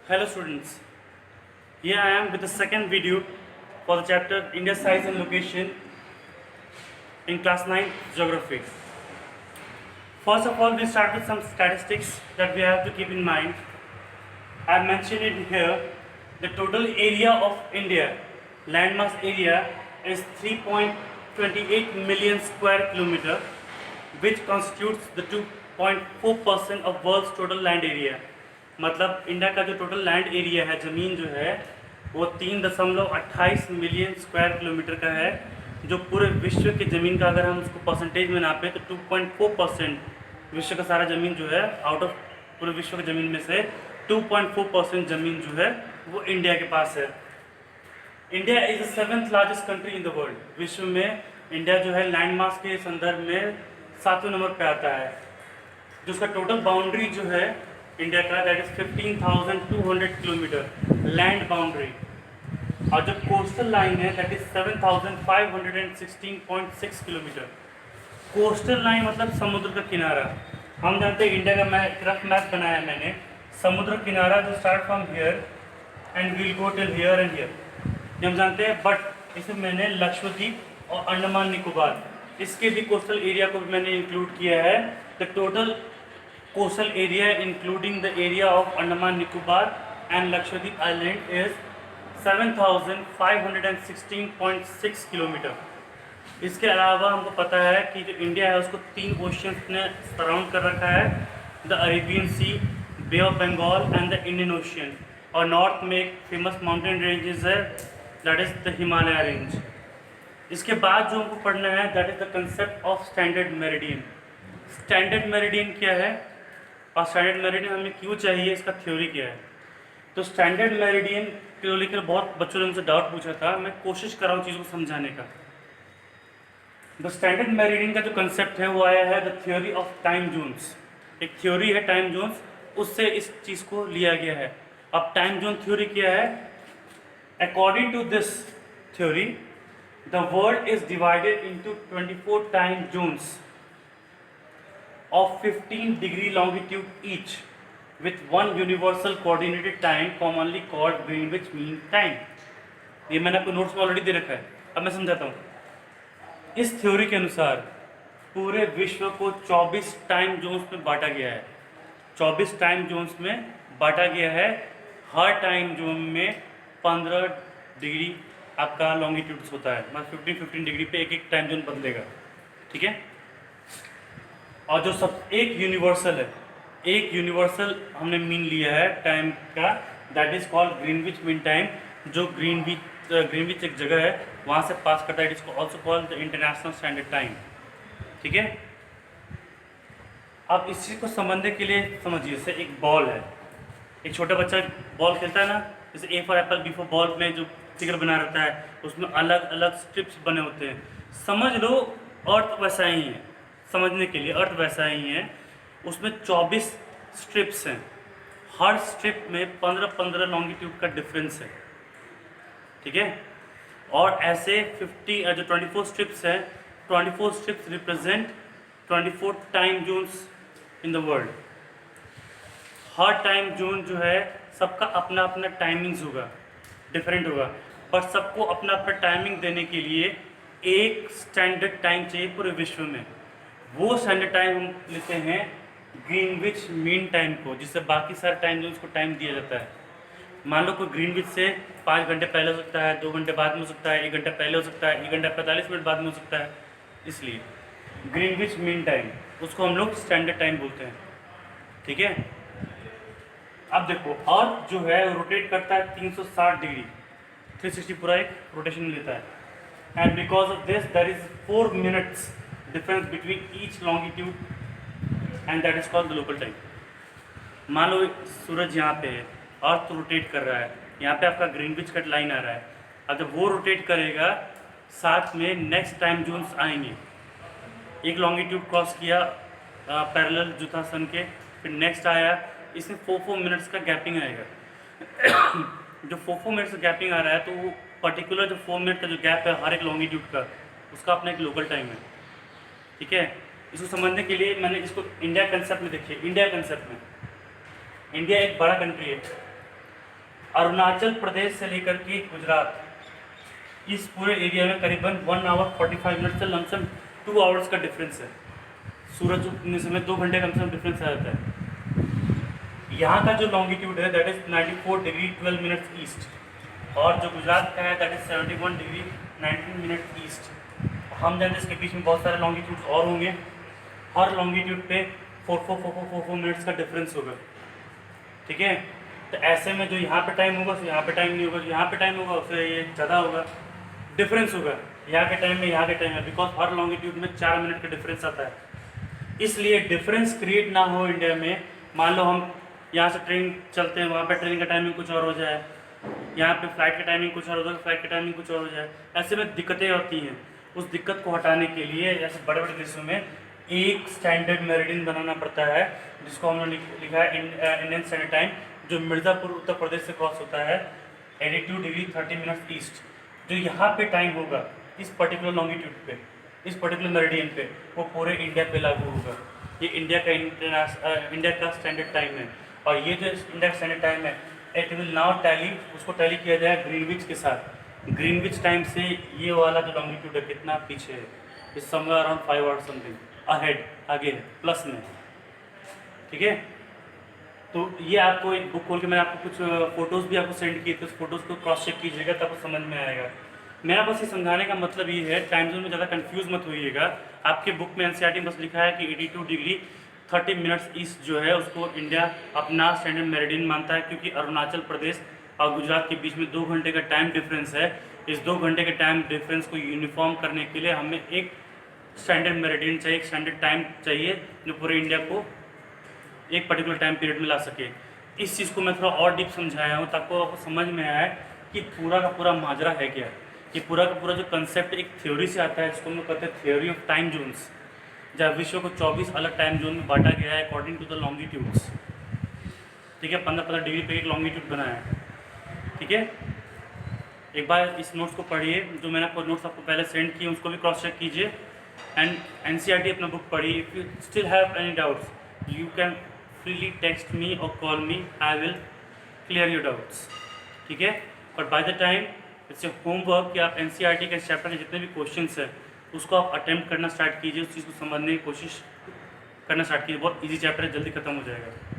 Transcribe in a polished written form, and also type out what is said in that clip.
Hello students, here I am with the second video for the chapter India Size and Location in class 9 Geography. First of all, we start with some statistics that we have to keep in mind. I have mentioned it here. The total area of India, landmass area, is 3.28 million square kilometer, which constitutes the 2.4% of world's total land area. मतलब India का जो total land area है, ज़मीन जो है वो 3.28 million square kilometre का है, जो पूरे विश्व की ज़मीन का अगर हम उसको परसेंटेज में नापें तो 2.4% विश्व का सारा ज़मीन जो है, आउट ऑफ पूरे विश्व की ज़मीन में से 2.4% ज़मीन जो है वो इंडिया के पास है। India is the 7th largest country in the world. विश्व में इंडिया जो है लैंड मास के संदर्भ में 7वें नंबर पे आता है। जो उसका टोटल बाउंड्री जो है इंडिया का, that is 15,200 kilometre land boundary, और जो कोस्टल लाइन है that is 7,516.6 kilometre. Coastal line मतलब समुद्र का किनारा। हम जानते हैं इंडिया का रफ मैप बनाया मैंने, समुद्र किनारा जो start from here and will go till here and here, ये हम जानते हैं। बट इसमें मैंने लक्षद्वीप और अंडमान निकोबार, इसके भी कोस्टल एरिया को भी मैंने इंक्लूड किया है। The total coastal area including the area of Andaman Nicobar and Lakshadweep Island is 7,516.6 kilometre. इसके अलावा हमको पता है कि जो इंडिया है उसको 3 ओशियंस ने सराउंड कर रखा है, the Arabian sea, bay of Bengal and the Indian ocean. और नॉर्थ में एक फेमस माउंटेन रेंजेस है, that is the Himalaya range. इसके बाद जो हमको पढ़ना है that is the concept of standard meridian. Standard meridian क्या है और स्टैंडर्ड मेरिडियन हमें क्यों चाहिए, इसका थ्योरी क्या है। तो स्टैंडर्ड मेरिडियन को लेकर बहुत बच्चों ने मुझसे डाउट पूछा था, मैं कोशिश कर रहा हूँ चीज़ को समझाने का। द स्टैंडर्ड मेरिडियन का जो कंसेप्ट है वो आया है the theory of time zones. एक थ्योरी है टाइम जोन्स, उससे इस चीज़ को लिया गया है। अब टाइम जोन थ्योरी क्या है? According to this theory the world is divided into 24 time zones of 15 degree longitude each with one universal coordinated time commonly called Greenwich Mean Time। ये मैंने आपको नोट्स में ऑलरेडी दे रखा है, अब मैं समझाता हूँ। इस थ्योरी के अनुसार पूरे विश्व को 24 टाइम जोन्स में बांटा गया है। 24 टाइम जोन्स में बांटा गया है। हर टाइम जोन में 15 डिग्री आपका लॉन्गिट्यूड्स होता है, मतलब 15 डिग्री पे एक एक टाइम जोन बदलेगा, ठीक है। और जो सब एक यूनिवर्सल है, एक यूनिवर्सल हमने मीन लिया है टाइम का, that is called Greenwich mean time. जो ग्रीनविच एक जगह है वहाँ से पास करता है, it is also called the international standard time, ठीक है। अब इस चीज़ को समझने के लिए समझिए, जैसे एक बॉल है, एक छोटा बच्चा बॉल खेलता है ना, जैसे A for apple, B for ball में जो फिगर बना रहता है उसमें अलग अलग स्ट्रिप्स बने होते हैं। समझ लो अर्थ वैसा ही है, समझने के लिए अर्थ वैसा ही है। उसमें 24 स्ट्रिप्स हैं, हर स्ट्रिप में 15-15 लॉन्गिट्यूड का डिफरेंस है, ठीक है। और ऐसे 24 स्ट्रिप्स हैं, 24 strips represent 24 time Jones in the world. Her time zone जो है सबका अपना अपना टाइमिंग्स होगा, डिफरेंट होगा, पर सबको अपना अपना टाइमिंग देने के लिए एक स्टैंडर्ड टाइम चाहिए पूरे विश्व में। वो स्टैंडर्ड टाइम हम लेते हैं ग्रीनविच मीन टाइम को, जिससे बाकी सारे टाइम जोन्स को टाइम दिया जाता है। मान लो कोई ग्रीनविच से 5 घंटे पहले हो सकता है, 2 घंटे बाद में हो सकता है, 1 घंटा पहले हो सकता है, 1 घंटा 45 मिनट बाद में हो सकता है। इसलिए ग्रीनविच मीन टाइम, उसको हम लोग स्टैंडर्ड टाइम बोलते हैं, ठीक है। अब देखो अर्थ जो है रोटेट करता है 360 डिग्री, 360 पूरा एक रोटेशन लेता है, and because of this there is 4 minutes difference between each longitude and that is called the local time. मान लो सूरज यहाँ पे है, अर्थ रोटेट कर रहा है, यहाँ पे आपका ग्रीनविच कट लाइन आ रहा है। अब जब वो रोटेट करेगा साथ में नेक्स्ट टाइम जोन्स आएंगे। एक लॉन्गिट्यूड क्रॉस किया पैरेलल जो था सन के, फिर नेक्स्ट आया, इसमें 4 मिनट्स का गैपिंग आएगा। जो 4 मिनट्स का गैपिंग आ रहा है तो वो पर्टिकुलर जो 4 मिनट का जो गैप है हर एक लॉन्गिट्यूड का, उसका अपना एक लोकल टाइम है, ठीक है। इसको समझने के लिए मैंने इसको इंडिया कंसेप्ट में देखिए। इंडिया कंसेप्ट में इंडिया एक बड़ा कंट्री है, अरुणाचल प्रदेश से लेकर के गुजरात, इस पूरे एरिया में करीबन 1 आवर 45 मिनट से लमसम 2 आवर्स का डिफरेंस है। सूरज उगने समय 2 घंटे का लमसम डिफरेंस आ जाता है। यहाँ का जो लॉन्गिट्यूड है that is 94 degree 12 minutes east, और जो गुजरात का है that is 71 degree 19 minute east. हम जानते हैं इसके बीच में बहुत सारे लॉन्गिट्यूड्स और होंगे, हर लॉन्गिट्यूड पे 4 मिनट्स का डिफरेंस होगा, ठीक है। तो ऐसे में जो यहाँ पे टाइम होगा उससे यहाँ पे टाइम नहीं होगा, जो यहाँ पे टाइम होगा उससे ये ज़्यादा होगा, डिफरेंस होगा यहाँ के टाइम में यहाँ के टाइम में, बिकॉज हर लॉन्गिट्यूड में 4 मिनट का डिफरेंस आता है। इसलिए डिफरेंस क्रिएट ना हो इंडिया में, मान लो हम यहाँ से ट्रेन चलते हैं, वहाँ पे ट्रेन का टाइमिंग कुछ और हो जाए, यहाँ पे फ्लाइट का टाइमिंग कुछ और हो जाए, फ्लाइट का टाइमिंग कुछ और हो जाए, ऐसे में दिक्कतें होती हैं। उस दिक्कत को हटाने के लिए ऐसे बड़े बड़े देशों में एक स्टैंडर्ड मेरिडियन बनाना पड़ता है, जिसको हमने लिखा है इंडियन स्टैंडर्ड टाइम, जो मिर्ज़ापुर उत्तर प्रदेश से क्रॉस होता है 82 डिग्री 30 मिनट ईस्ट। जो यहाँ पे टाइम होगा इस पर्टिकुलर लॉन्गिट्यूड पे, इस पर्टिकुलर मेरिडियन पे, वो पूरे इंडिया पे लागू होगा। ये इंडिया का स्टैंडर्ड टाइम है, और ये जो इंडिया का स्टैंडर्ड टाइम है इट विल नाउ टैली, उसको टैली किया जाए ग्रीनविच के साथ। ग्रीनविच टाइम से ये वाला जो लॉन्गिट्यूड है कितना पीछे है, इस somewhere around 5 hours something ahead, आगे है प्लस में, ठीक है। तो ये आपको एक बुक खोल के मैंने आपको कुछ फोटोज़ भी आपको सेंड किए थे, उस फोटोज़ को क्रॉस चेक कीजिएगा तब आपको समझ में आएगा। मेरा बस ये समझाने का मतलब ये है, टाइम जोन में ज़्यादा कंफ्यूज मत होइएगा। आपके बुक में एनसीईआरटी में बस लिखा है कि 82 डिग्री 30 मिनट्स ईस्ट जो है उसको इंडिया अपना स्टैंडर्ड मेरिडियन मानता है, क्योंकि अरुणाचल प्रदेश और गुजरात के बीच में 2 घंटे का टाइम डिफरेंस है। इस 2 घंटे के टाइम डिफरेंस को यूनिफॉर्म करने के लिए हमें एक स्टैंडर्ड मेरिडियन चाहिए, एक स्टैंडर्ड टाइम चाहिए जो पूरे इंडिया को एक पर्टिकुलर टाइम पीरियड में ला सके। इस चीज़ को मैं थोड़ा और डीप समझाया हूँ ताकि आपको समझ में आए कि पूरा का पूरा माजरा है क्या। ये पूरा का पूरा जो कंसेप्ट एक थ्योरी से आता है, जिसको हम लोग कहते हैं थ्योरी ऑफ टाइम जोन्स, जहाँ विश्व को 24 अलग टाइम जोन में बांटा गया है अकॉर्डिंग टू द लॉन्गिट्यूड्स, ठीक है। 15-15 डिग्री पे एक लॉन्गिट्यूड बना है, ठीक है। एक बार इस नोट्स को पढ़िए, जो मैंने आपको नोट्स आपको पहले सेंड किए उसको भी क्रॉस चेक कीजिए, एंड एनसीईआरटी अपना बुक पढ़िए। If you still have any doubts you can freely text me और call me, I will clear your doubts, ठीक है। और by the time it's homework कि आप एनसीईआरटी के चैप्टर के जितने भी क्वेश्चंस हैं उसको आप अटेम्प्ट करना स्टार्ट कीजिए, उस चीज़ को समझने की कोशिश करना स्टार्ट कीजिए। बहुत इजी चैप्टर है, जल्दी खत्म हो जाएगा।